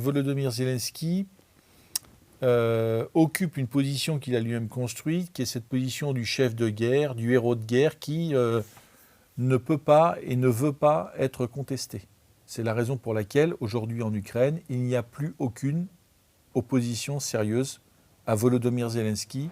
Volodymyr Zelensky occupe une position qu'il a lui-même construite, qui est cette position du chef de guerre, du héros de guerre, qui ne peut pas et ne veut pas être contesté. C'est la raison pour laquelle, aujourd'hui en Ukraine, il n'y a plus aucune opposition sérieuse à Volodymyr Zelensky.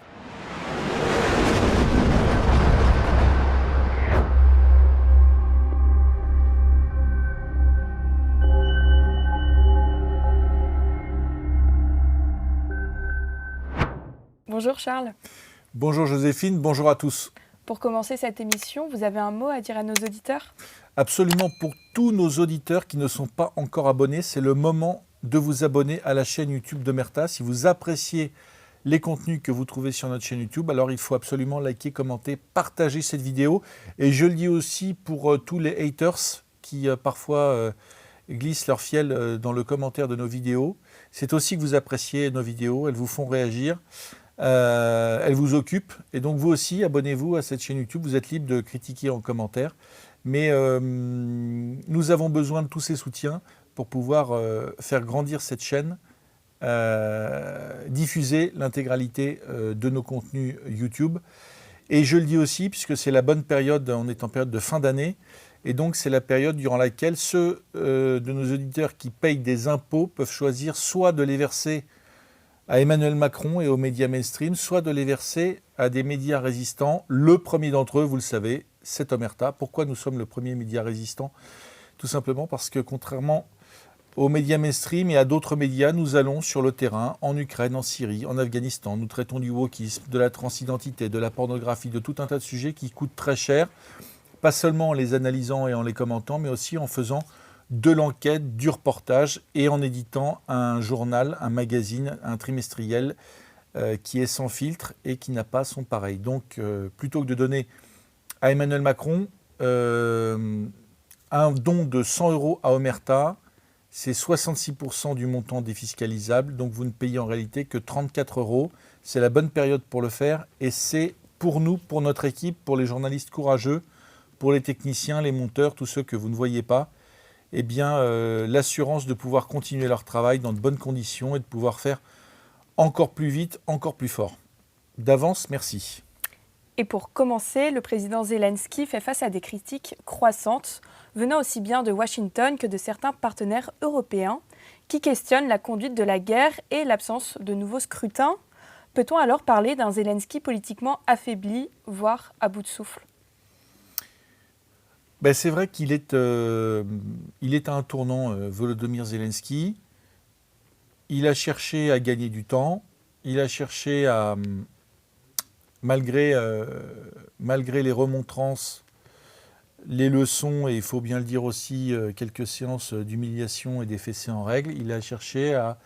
Bonjour Charles. Bonjour Joséphine, bonjour à tous. Pour commencer cette émission, vous avez un mot à dire à nos auditeurs ? Absolument, pour tous nos auditeurs qui ne sont pas encore abonnés, c'est le moment de vous abonner à la chaîne YouTube d'Omerta. Si vous appréciez les contenus que vous trouvez sur notre chaîne YouTube, alors il faut absolument liker, commenter, partager cette vidéo. Et je le dis aussi pour tous les haters qui parfois glissent leur fiel dans le commentaire de nos vidéos. C'est aussi que vous appréciez nos vidéos, elles vous font réagir. Elle vous occupe et donc vous aussi abonnez-vous à cette chaîne YouTube, vous êtes libre de critiquer en commentaire, mais nous avons besoin de tous ces soutiens pour pouvoir faire grandir cette chaîne, diffuser l'intégralité de nos contenus YouTube. Et je le dis aussi puisque c'est la bonne période, on est en période de fin d'année, et donc c'est la période durant laquelle ceux de nos auditeurs qui payent des impôts peuvent choisir soit de les verser à Emmanuel Macron et aux médias mainstream, soit de les verser à des médias résistants. Le premier d'entre eux, vous le savez, c'est Omerta. Pourquoi nous sommes le premier média résistant ? Tout simplement parce que contrairement aux médias mainstream et à d'autres médias, nous allons sur le terrain, en Ukraine, en Syrie, en Afghanistan. Nous traitons du wokisme, de la transidentité, de la pornographie, de tout un tas de sujets qui coûtent très cher, pas seulement en les analysant et en les commentant, mais aussi en faisant de l'enquête, du reportage et en éditant un journal, un magazine, un trimestriel qui est sans filtre et qui n'a pas son pareil. Donc, plutôt que de donner à Emmanuel Macron un don de 100 € à Omerta, c'est 66% du montant défiscalisable, donc vous ne payez en réalité que 34 €. C'est la bonne période pour le faire et c'est pour nous, pour notre équipe, pour les journalistes courageux, pour les techniciens, les monteurs, tous ceux que vous ne voyez pas, eh bien, l'assurance de pouvoir continuer leur travail dans de bonnes conditions et de pouvoir faire encore plus vite, encore plus fort. D'avance, merci. Et pour commencer, le président Zelensky fait face à des critiques croissantes, venant aussi bien de Washington que de certains partenaires européens, qui questionnent la conduite de la guerre et l'absence de nouveaux scrutins. Peut-on alors parler d'un Zelensky politiquement affaibli, voire à bout de souffle ? Ben, c'est vrai qu'il est à un tournant, Volodymyr Zelensky. Il a cherché à gagner du temps. Il a cherché à, malgré les remontrances, les leçons, et il faut bien le dire aussi, quelques séances d'humiliation et des fessées en règle, il a cherché à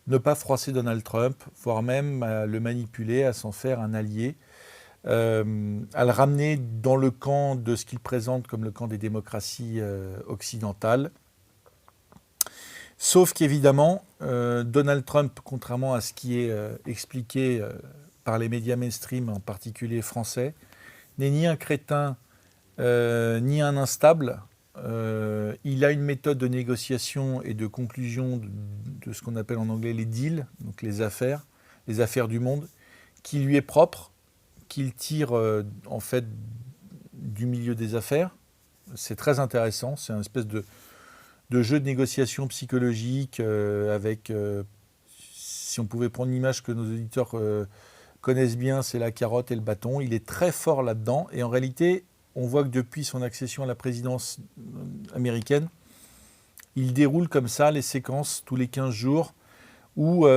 ne pas froisser Donald Trump, voire même à le manipuler, à s'en faire un allié. À le ramener dans le camp de ce qu'il présente comme le camp des démocraties occidentales. Sauf qu'évidemment, Donald Trump, contrairement à ce qui est expliqué par les médias mainstream, en particulier français, n'est ni un crétin ni un instable. Il a une méthode de négociation et de conclusion de ce qu'on appelle en anglais les deals, donc les affaires du monde, qui lui est propre, qu'il tire en fait du milieu des affaires. C'est très intéressant, c'est un espèce de jeu de négociation psychologique avec, si on pouvait prendre une image que nos auditeurs connaissent bien, c'est la carotte et le bâton. Il est très fort là-dedans et en réalité, on voit que depuis son accession à la présidence américaine, il déroule comme ça les séquences tous les 15 jours où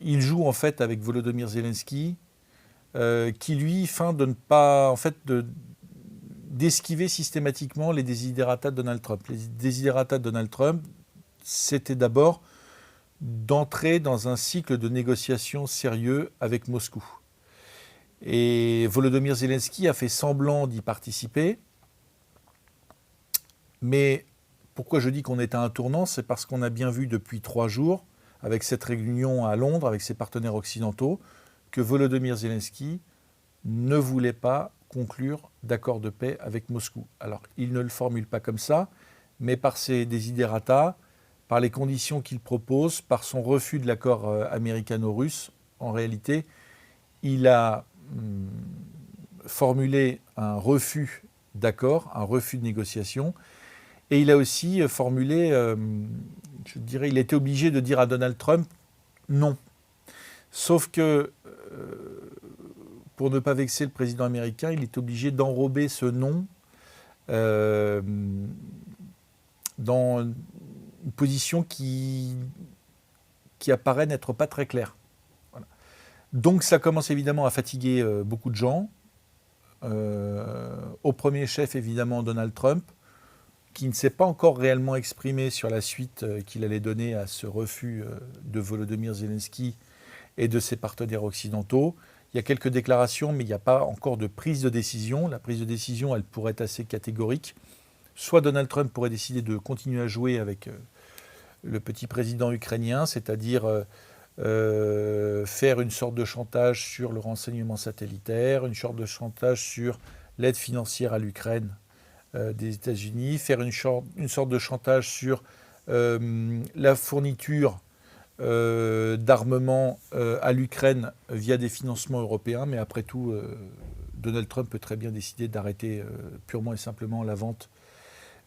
il joue en fait avec Volodymyr Zelensky, qui lui feint de ne pas, en fait, d'esquiver systématiquement les desiderata de Donald Trump. Les desiderata de Donald Trump, c'était d'abord d'entrer dans un cycle de négociations sérieux avec Moscou. Et Volodymyr Zelensky a fait semblant d'y participer, mais pourquoi je dis qu'on est à un tournant, c'est parce qu'on a bien vu depuis 3 jours, avec cette réunion à Londres, avec ses partenaires occidentaux, que Volodymyr Zelensky ne voulait pas conclure d'accord de paix avec Moscou. Alors, il ne le formule pas comme ça, mais par ses desiderata, par les conditions qu'il propose, par son refus de l'accord américano-russe. En réalité, il a formulé un refus d'accord, un refus de négociation, et il a aussi formulé, je dirais, il était obligé de dire à Donald Trump non. Sauf que, pour ne pas vexer le président américain, il est obligé d'enrober ce non dans une position qui apparaît n'être pas très claire. Voilà. Donc ça commence évidemment à fatiguer beaucoup de gens. Au premier chef, évidemment, Donald Trump, qui ne s'est pas encore réellement exprimé sur la suite qu'il allait donner à ce refus de Volodymyr Zelensky et de ses partenaires occidentaux. Il y a quelques déclarations, mais il n'y a pas encore de prise de décision. La prise de décision, elle pourrait être assez catégorique. Soit Donald Trump pourrait décider de continuer à jouer avec le petit président ukrainien, c'est-à-dire faire une sorte de chantage sur le renseignement satellitaire, une sorte de chantage sur l'aide financière à l'Ukraine des États-Unis, faire une sorte de chantage sur la fourniture d'armement à l'Ukraine via des financements européens. Mais après tout, Donald Trump peut très bien décider d'arrêter purement et simplement la vente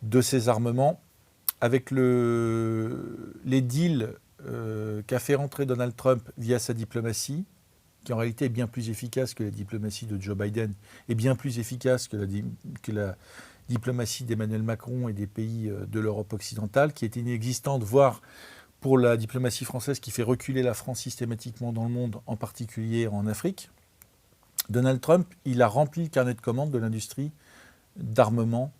de ces armements. Avec les deals qu'a fait rentrer Donald Trump via sa diplomatie, qui en réalité est bien plus efficace que la diplomatie de Joe Biden, et bien plus efficace que la diplomatie d'Emmanuel Macron et des pays de l'Europe occidentale, qui est inexistante, voire pour la diplomatie française qui fait reculer la France systématiquement dans le monde, en particulier en Afrique. Donald Trump, il a rempli le carnet de commandes de l'industrie d'armement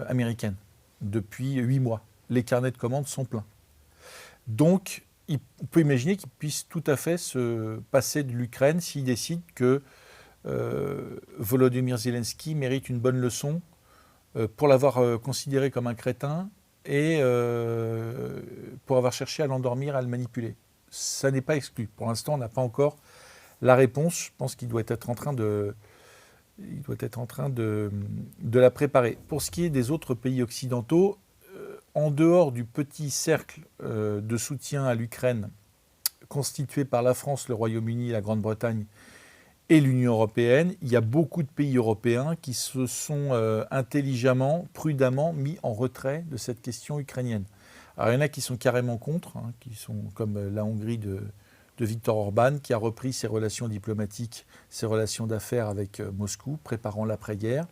américaine depuis 8 mois. Les carnets de commandes sont pleins. Donc, on peut imaginer qu'il puisse tout à fait se passer de l'Ukraine s'il décide que Volodymyr Zelensky mérite une bonne leçon pour l'avoir considéré comme un crétin et pour avoir cherché à l'endormir, à le manipuler. Ça n'est pas exclu. Pour l'instant, on n'a pas encore la réponse. Je pense qu'il doit être en train de la préparer. Pour ce qui est des autres pays occidentaux, en dehors du petit cercle de soutien à l'Ukraine constitué par la France, le Royaume-Uni, la Grande-Bretagne et l'Union européenne, il y a beaucoup de pays européens qui se sont intelligemment, prudemment mis en retrait de cette question ukrainienne. Alors il y en a qui sont carrément contre, qui sont comme la Hongrie de Viktor Orban, qui a repris ses relations diplomatiques, ses relations d'affaires avec Moscou, préparant l'après-guerre,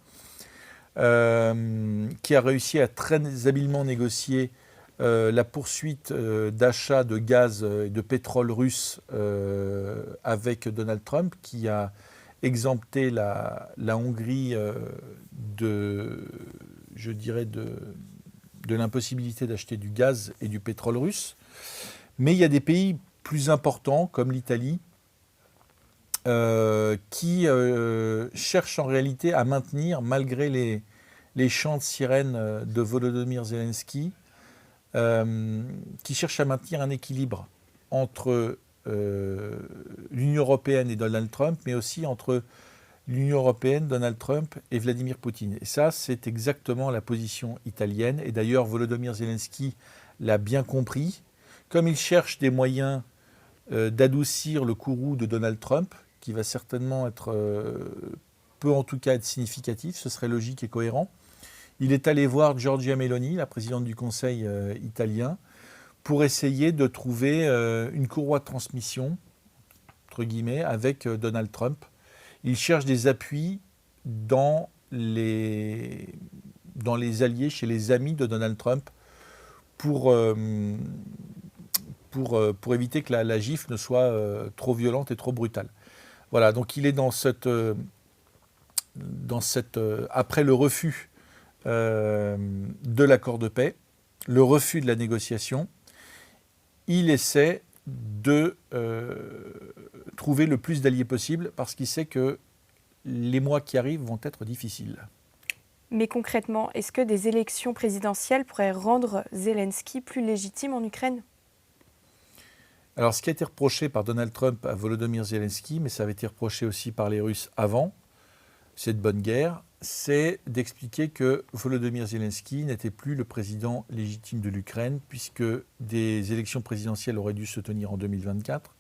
qui a réussi à très habilement négocier la poursuite d'achat de gaz et de pétrole russe avec Donald Trump, qui a exempté la Hongrie de l'impossibilité d'acheter du gaz et du pétrole russe. Mais il y a des pays plus importants, comme l'Italie, qui cherchent en réalité à maintenir, malgré les chants de sirène de Volodymyr Zelensky, qui cherchent à maintenir un équilibre entre l'Union européenne et Donald Trump, mais aussi entre l'Union européenne, Donald Trump et Vladimir Poutine. Et ça, c'est exactement la position italienne. Et d'ailleurs, Volodymyr Zelensky l'a bien compris. Comme il cherche des moyens d'adoucir le courroux de Donald Trump, qui va certainement peut en tout cas être significatif, ce serait logique et cohérent. Il est allé voir Giorgia Meloni, la présidente du Conseil italien, pour essayer de trouver une courroie de transmission, entre guillemets, avec Donald Trump. Il cherche des appuis dans les alliés, chez les amis de Donald Trump, pour éviter que la gifle ne soit trop violente et trop brutale. Voilà, donc il est dans cette après le refus de l'accord de paix, le refus de la négociation, il essaie de trouver le plus d'alliés possible parce qu'il sait que les mois qui arrivent vont être difficiles. Mais concrètement, est-ce que des élections présidentielles pourraient rendre Zelensky plus légitime en Ukraine ? Alors, ce qui a été reproché par Donald Trump à Volodymyr Zelensky, mais ça avait été reproché aussi par les Russes avant, cette bonne guerre, c'est d'expliquer que Volodymyr Zelensky n'était plus le président légitime de l'Ukraine, puisque des élections présidentielles auraient dû se tenir en 2024,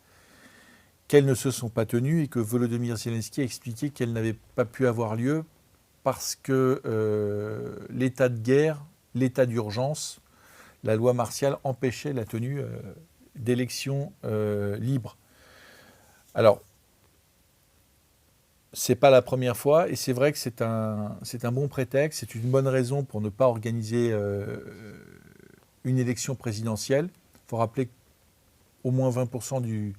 qu'elles ne se sont pas tenues et que Volodymyr Zelensky a expliqué qu'elles n'avaient pas pu avoir lieu parce que l'état de guerre, l'état d'urgence, la loi martiale empêchait la tenue d'élections libres. Alors, c'est pas la première fois et c'est vrai que c'est un bon prétexte, c'est une bonne raison pour ne pas organiser une élection présidentielle. Il faut rappeler qu'au moins 20% du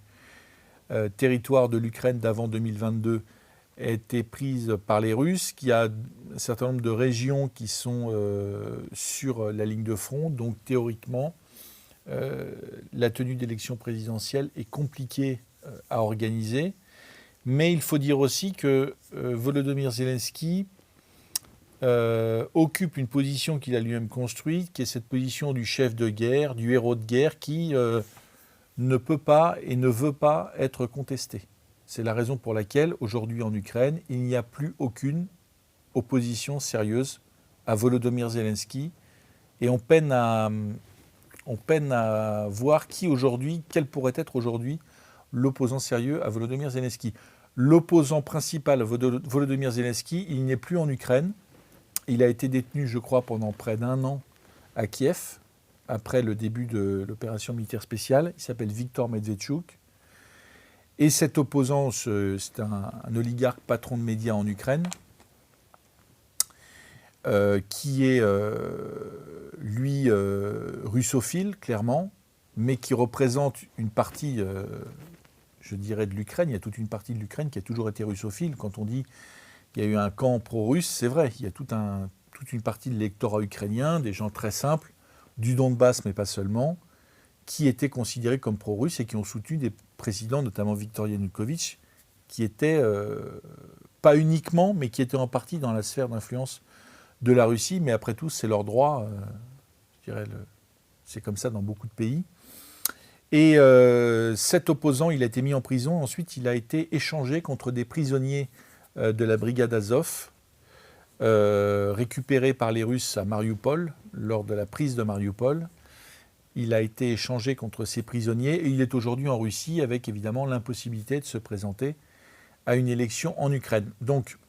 territoire de l'Ukraine d'avant 2022 a été prise par les Russes, qu'il y a un certain nombre de régions qui sont sur la ligne de front, donc théoriquement, la tenue d'élections présidentielles est compliquée à organiser. Mais il faut dire aussi que Volodymyr Zelensky occupe une position qu'il a lui-même construite, qui est cette position du chef de guerre, du héros de guerre, qui ne peut pas et ne veut pas être contesté. C'est la raison pour laquelle, aujourd'hui en Ukraine, il n'y a plus aucune opposition sérieuse à Volodymyr Zelensky. Et on peine à voir quel pourrait être aujourd'hui l'opposant sérieux à Volodymyr Zelensky. L'opposant principal à Volodymyr Zelensky, il n'est plus en Ukraine. Il a été détenu, je crois, pendant près d'1 an à Kiev, après le début de l'opération militaire spéciale. Il s'appelle Viktor Medvedchuk. Et cet opposant, c'est un oligarque patron de médias en Ukraine, qui est, lui, russophile, clairement, mais qui représente une partie, je dirais, de l'Ukraine. Il y a toute une partie de l'Ukraine qui a toujours été russophile. Quand on dit qu'il y a eu un camp pro-russe, c'est vrai. Il y a toute une partie de l'électorat ukrainien, des gens très simples, du Donbass, mais pas seulement, qui étaient considérés comme pro-russes et qui ont soutenu des présidents, notamment Viktor Yanukovych, qui étaient, pas uniquement, mais qui étaient en partie dans la sphère d'influence de la Russie. Mais après tout, c'est leur droit. Je dirais, c'est comme ça dans beaucoup de pays. Et cet opposant, il a été mis en prison. Ensuite, il a été échangé contre des prisonniers de la brigade Azov, récupérés par les Russes à Mariupol, lors de la prise de Mariupol. Il a été échangé contre ces prisonniers et il est aujourd'hui en Russie avec évidemment l'impossibilité de se présenter à une élection en Ukraine. Donc,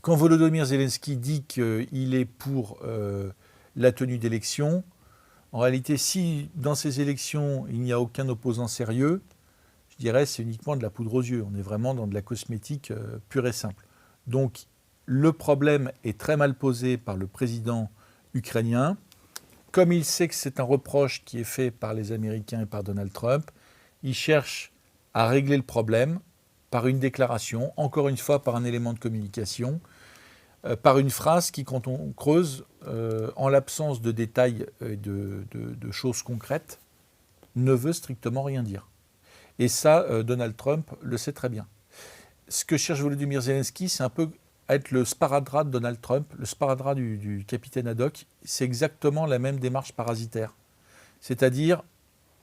quand Volodymyr Zelensky dit qu'il est pour la tenue d'élections, en réalité, si dans ces élections, il n'y a aucun opposant sérieux, je dirais c'est uniquement de la poudre aux yeux. On est vraiment dans de la cosmétique pure et simple. Donc, le problème est très mal posé par le président ukrainien. Comme il sait que c'est un reproche qui est fait par les Américains et par Donald Trump, il cherche à régler le problème par une déclaration, encore une fois par un élément de communication, par une phrase qui, quand on creuse, en l'absence de détails et de choses concrètes, ne veut strictement rien dire. Et ça, Donald Trump le sait très bien. Ce que cherche Volodymyr Zelensky, c'est un peu être le sparadrap de Donald Trump, le sparadrap du capitaine Haddock. C'est exactement la même démarche parasitaire. C'est-à-dire,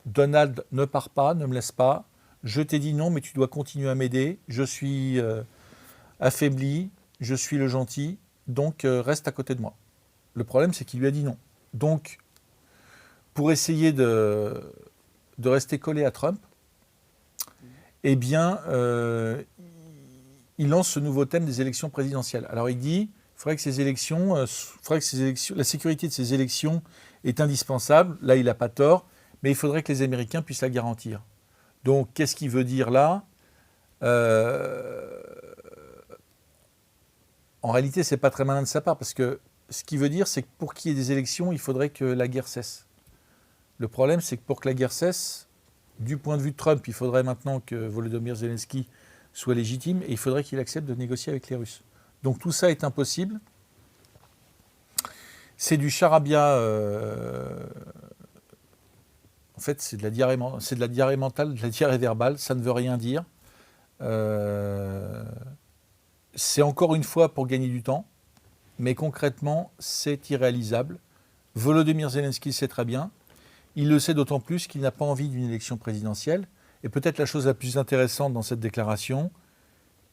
Donald, ne pars pas, ne me laisse pas, je t'ai dit non, mais tu dois continuer à m'aider, je suis affaibli, je suis le gentil, donc reste à côté de moi. Le problème, c'est qu'il lui a dit non. Donc, pour essayer de rester collé à Trump, eh bien, il lance ce nouveau thème des élections présidentielles. Alors il dit, il faudrait que ces élections, la sécurité de ces élections est indispensable. Là, il n'a pas tort, mais il faudrait que les Américains puissent la garantir. Donc, qu'est-ce qu'il veut dire là ? En réalité, ce n'est pas très malin de sa part, parce que ce qu'il veut dire, c'est que pour qu'il y ait des élections, il faudrait que la guerre cesse. Le problème, c'est que pour que la guerre cesse, du point de vue de Trump, il faudrait maintenant que Volodymyr Zelensky soit légitime et il faudrait qu'il accepte de négocier avec les Russes. Donc tout ça est impossible. C'est du charabia. En fait, c'est de la diarrhée mentale, de la diarrhée verbale. Ça ne veut rien dire. C'est encore une fois pour gagner du temps, mais concrètement, c'est irréalisable. Volodymyr Zelensky le sait très bien. Il le sait d'autant plus qu'il n'a pas envie d'une élection présidentielle. Et peut-être la chose la plus intéressante dans cette déclaration,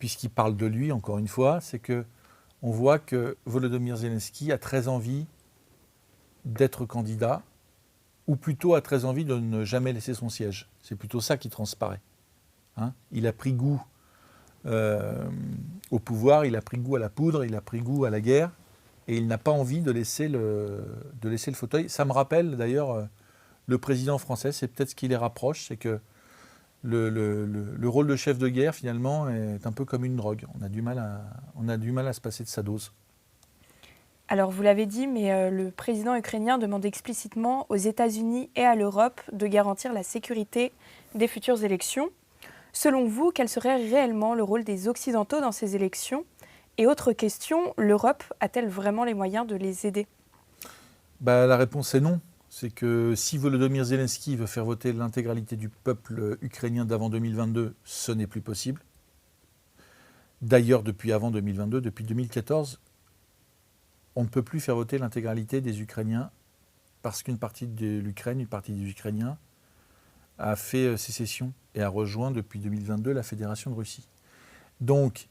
puisqu'il parle de lui, encore une fois, c'est qu'on voit que Volodymyr Zelensky a très envie d'être candidat, ou plutôt a très envie de ne jamais laisser son siège. C'est plutôt ça qui transparaît. Hein, il a pris goût au pouvoir, il a pris goût à la poudre, il a pris goût à la guerre, et il n'a pas envie de laisser le fauteuil. Ça me rappelle d'ailleurs le président français, c'est peut-être ce qui les rapproche, c'est que le rôle de chef de guerre, finalement, est un peu comme une drogue. On a du mal à se passer de sa dose. Alors, vous l'avez dit, mais le président ukrainien demande explicitement aux États-Unis et à l'Europe de garantir la sécurité des futures élections. Selon vous, quel serait réellement le rôle des Occidentaux dans ces élections? Et autre question, l'Europe a-t-elle vraiment les moyens de les aider? La réponse est non. C'est que si Volodymyr Zelensky veut faire voter l'intégralité du peuple ukrainien d'avant 2022, ce n'est plus possible. D'ailleurs, depuis avant 2022, depuis 2014, on ne peut plus faire voter l'intégralité des Ukrainiens parce qu'une partie de l'Ukraine, une partie des Ukrainiens a fait sécession et a rejoint depuis 2022 la Fédération de Russie. Donc,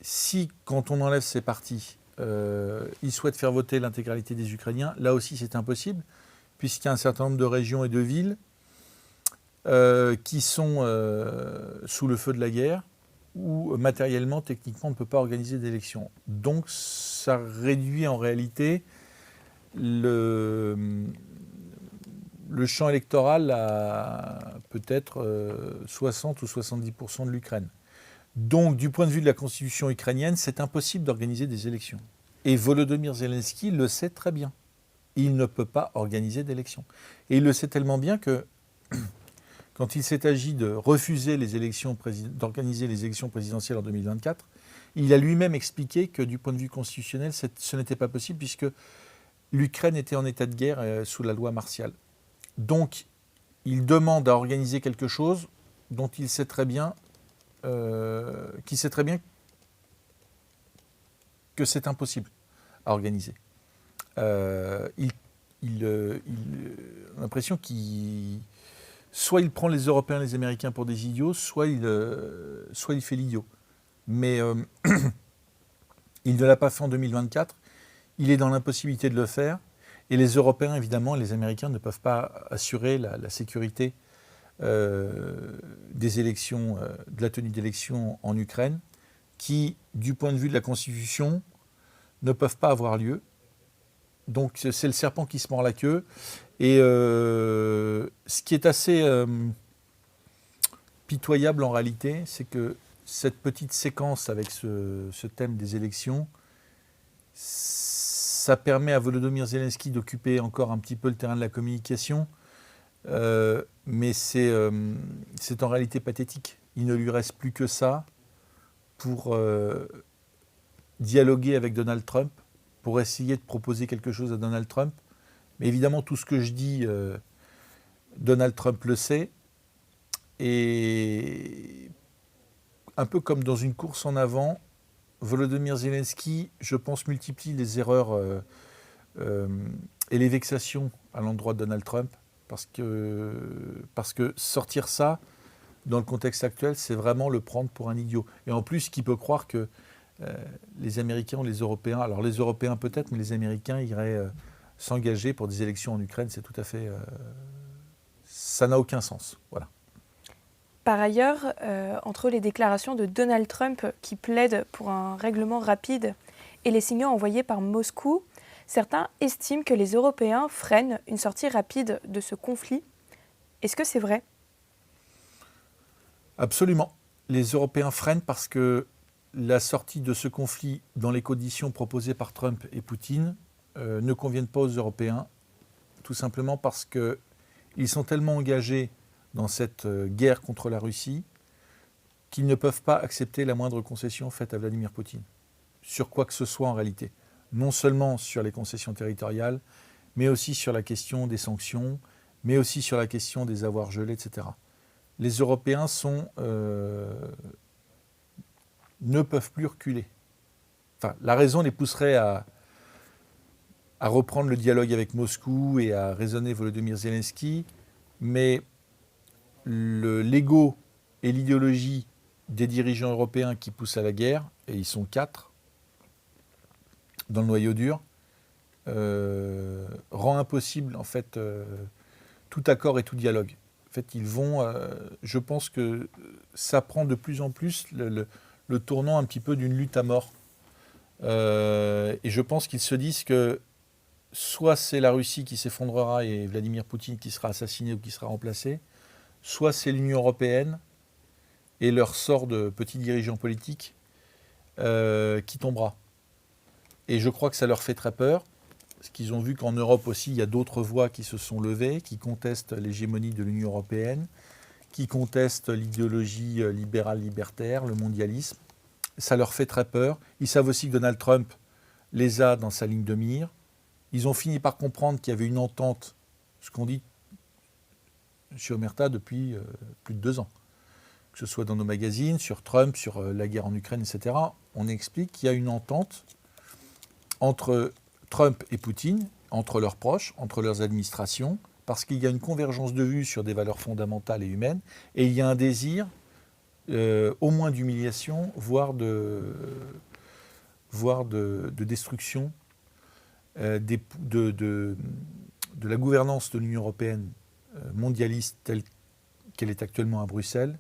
si, quand on enlève ces partis, ils souhaitent faire voter l'intégralité des Ukrainiens, là aussi c'est impossible, puisqu'il y a un certain nombre de régions et de villes qui sont sous le feu de la guerre, où matériellement, techniquement, on ne peut pas organiser d'élections. Donc ça réduit en réalité le champ électoral à peut-être 60 ou 70% de l'Ukraine. Donc du point de vue de la constitution ukrainienne, c'est impossible d'organiser des élections. Et Volodymyr Zelensky le sait très bien. Il ne peut pas organiser d'élections. Et il le sait tellement bien que quand il s'est agi de refuser d'organiser les élections présidentielles en 2024, il a lui-même expliqué que du point de vue constitutionnel, ce n'était pas possible puisque l'Ukraine était en état de guerre sous la loi martiale. Donc, il demande à organiser quelque chose dont il sait très bien, que c'est impossible à organiser. Il a l'impression soit il prend les Européens et les Américains pour des idiots, soit il fait l'idiot. Mais il ne l'a pas fait en 2024. Il est dans l'impossibilité de le faire. Et les Européens, évidemment, et les Américains ne peuvent pas assurer la sécurité des élections, de la tenue d'élections en Ukraine, qui, du point de vue de la Constitution, ne peuvent pas avoir lieu. Donc c'est le serpent qui se mord la queue. Et ce qui est assez pitoyable en réalité, c'est que cette petite séquence avec ce thème des élections, ça permet à Volodymyr Zelensky d'occuper encore un petit peu le terrain de la communication, mais c'est en réalité pathétique. Il ne lui reste plus que ça pour dialoguer avec Donald Trump, pour essayer de proposer quelque chose à Donald Trump. Mais évidemment, tout ce que je dis, Donald Trump le sait. Et un peu comme dans une course en avant, Volodymyr Zelensky, je pense, multiplie les erreurs et les vexations à l'endroit de Donald Trump. Parce que sortir ça, dans le contexte actuel, c'est vraiment le prendre pour un idiot. Et en plus, qui peut croire que les Américains ou les Européens, alors les Européens peut-être, mais les Américains iraient s'engager pour des élections en Ukraine, c'est tout à fait... ça n'a aucun sens. Voilà. Par ailleurs, entre les déclarations de Donald Trump qui plaide pour un règlement rapide et les signaux envoyés par Moscou, certains estiment que les Européens freinent une sortie rapide de ce conflit. Est-ce que c'est vrai? Absolument. Les Européens freinent parce que la sortie de ce conflit dans les conditions proposées par Trump et Poutine ne conviennent pas aux Européens, tout simplement parce qu'ils sont tellement engagés dans cette guerre contre la Russie qu'ils ne peuvent pas accepter la moindre concession faite à Vladimir Poutine, sur quoi que ce soit en réalité. Non seulement sur les concessions territoriales, mais aussi sur la question des sanctions, mais aussi sur la question des avoirs gelés, etc. Les Européens ne peuvent plus reculer. Enfin, la raison les pousserait à reprendre le dialogue avec Moscou et à raisonner Volodymyr Zelensky, mais l'ego et l'idéologie des dirigeants européens qui poussent à la guerre, et ils sont 4 dans le noyau dur, rend impossible en fait tout accord et tout dialogue. En fait, je pense que ça prend de plus en plus le tournant un petit peu d'une lutte à mort. Et je pense qu'ils se disent que soit c'est la Russie qui s'effondrera et Vladimir Poutine qui sera assassiné ou qui sera remplacé, soit c'est l'Union européenne et leur sort de petits dirigeants politiques qui tombera. Et je crois que ça leur fait très peur, parce qu'ils ont vu qu'en Europe aussi, il y a d'autres voix qui se sont levées, qui contestent l'hégémonie de l'Union européenne, qui contestent l'idéologie libérale-libertaire, le mondialisme. Ça leur fait très peur. Ils savent aussi que Donald Trump les a dans sa ligne de mire. Ils ont fini par comprendre qu'il y avait une entente, ce qu'on dit chez Omerta depuis plus de 2 ans. Que ce soit dans nos magazines, sur Trump, sur la guerre en Ukraine, etc. On explique qu'il y a une entente entre Trump et Poutine, entre leurs proches, entre leurs administrations, parce qu'il y a une convergence de vues sur des valeurs fondamentales et humaines, et il y a un désir, au moins d'humiliation, voire de destruction de la gouvernance de l'Union européenne mondialiste telle qu'elle est actuellement à Bruxelles,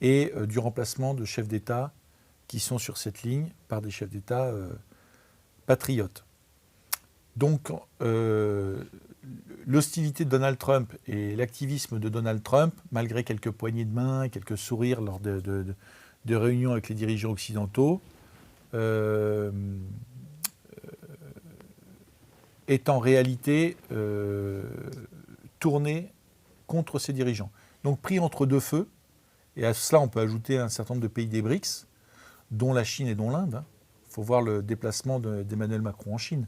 et du remplacement de chefs d'État qui sont sur cette ligne par des chefs d'État patriotes. Donc, l'hostilité de Donald Trump et l'activisme de Donald Trump, malgré quelques poignées de main, quelques sourires lors de réunions avec les dirigeants occidentaux, est en réalité tourné contre ces dirigeants. Donc, pris entre 2 feux, et à cela on peut ajouter un certain nombre de pays des BRICS, dont la Chine et dont l'Inde. Il faut voir le déplacement d'Emmanuel Macron en Chine.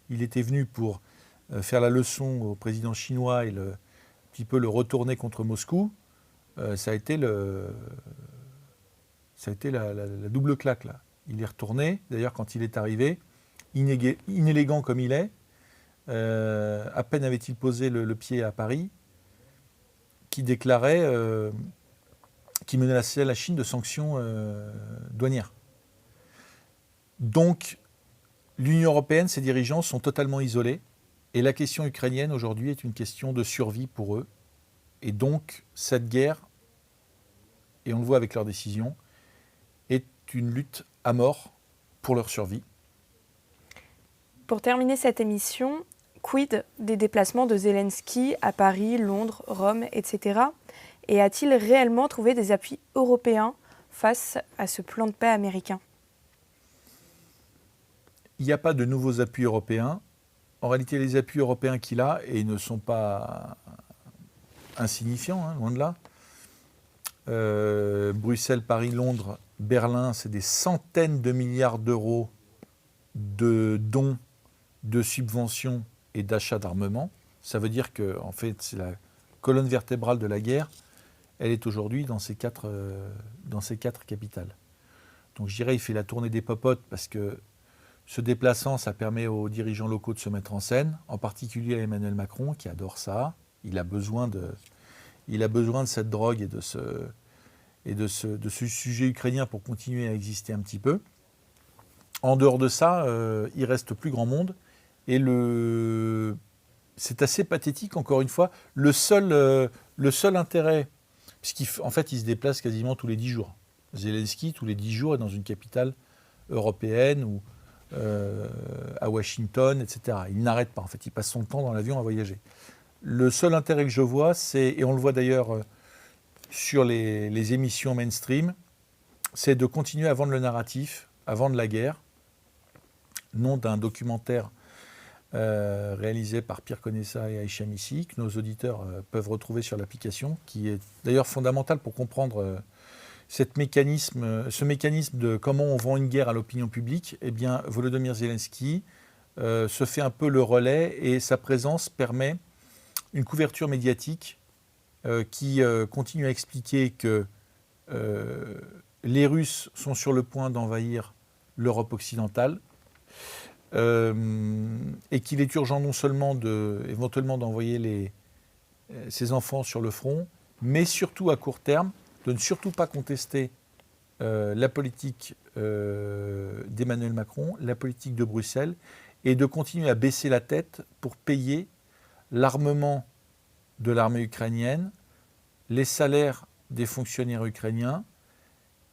Il était venu pour faire la leçon au président chinois et un petit peu le retourner contre Moscou. Ça a été la double claque, là. Il est retourné. D'ailleurs, quand il est arrivé, inélégant comme il est, à peine avait-il posé le pied à Paris, qui déclarait, qui menaçait la Chine de sanctions douanières. Donc, l'Union européenne, ses dirigeants sont totalement isolés. Et la question ukrainienne, aujourd'hui, est une question de survie pour eux. Et donc, cette guerre, et on le voit avec leurs décisions, est une lutte à mort pour leur survie. Pour terminer cette émission, quid des déplacements de Zelensky à Paris, Londres, Rome, etc. Et a-t-il réellement trouvé des appuis européens face à ce plan de paix américain ? Il n'y a pas de nouveaux appuis européens. En réalité, les appuis européens qu'il a, et ils ne sont pas insignifiants, loin de là. Bruxelles, Paris, Londres, Berlin, c'est des centaines de milliards d'euros de dons, de subventions et d'achats d'armement. Ça veut dire que, en fait, c'est la colonne vertébrale de la guerre. Elle est aujourd'hui dans ces 4 capitales. Donc je dirais, il fait la tournée des popotes parce que se déplaçant, ça permet aux dirigeants locaux de se mettre en scène, en particulier à Emmanuel Macron, qui adore ça. Il a besoin de cette drogue et de ce sujet ukrainien pour continuer à exister un petit peu. En dehors de ça, il reste plus grand monde. Et c'est assez pathétique, encore une fois. Le seul intérêt, puisqu'en fait, il se déplace quasiment tous les 10 jours. Zelensky, tous les 10 jours, est dans une capitale européenne ou à Washington, etc. Il n'arrête pas, en fait. Il passe son temps dans l'avion à voyager. Le seul intérêt que je vois, et on le voit d'ailleurs sur les émissions mainstream, c'est de continuer à vendre le narratif, à vendre la guerre, nom d'un documentaire réalisé par Pierre Conessa et Aïcha Missi, que nos auditeurs peuvent retrouver sur l'application, qui est d'ailleurs fondamental pour comprendre ce mécanisme de comment on vend une guerre à l'opinion publique. Eh bien, Volodymyr Zelensky se fait un peu le relais et sa présence permet une couverture médiatique qui continue à expliquer que les Russes sont sur le point d'envahir l'Europe occidentale et qu'il est urgent non seulement éventuellement d'envoyer ses enfants sur le front, mais surtout à court terme, de ne surtout pas contester la politique d'Emmanuel Macron, la politique de Bruxelles, et de continuer à baisser la tête pour payer l'armement de l'armée ukrainienne, les salaires des fonctionnaires ukrainiens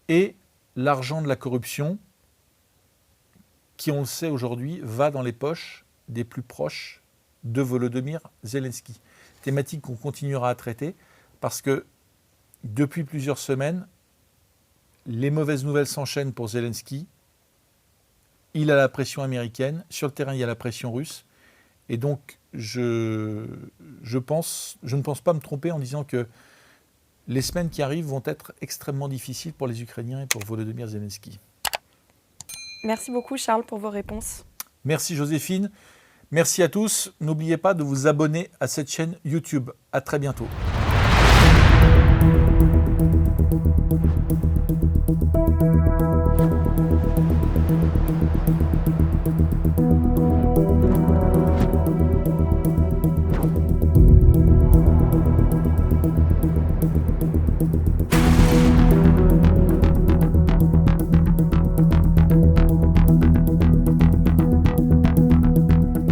et l'argent de la corruption qui, on le sait aujourd'hui, va dans les poches des plus proches de Volodymyr Zelensky. Thématique qu'on continuera à traiter parce que depuis plusieurs semaines, les mauvaises nouvelles s'enchaînent pour Zelensky. Il a la pression américaine, sur le terrain il y a la pression russe. Et donc je ne pense pas me tromper en disant que les semaines qui arrivent vont être extrêmement difficiles pour les Ukrainiens et pour Volodymyr Zelensky. Merci beaucoup Charles pour vos réponses. Merci Joséphine. Merci à tous. N'oubliez pas de vous abonner à cette chaîne YouTube. À très bientôt.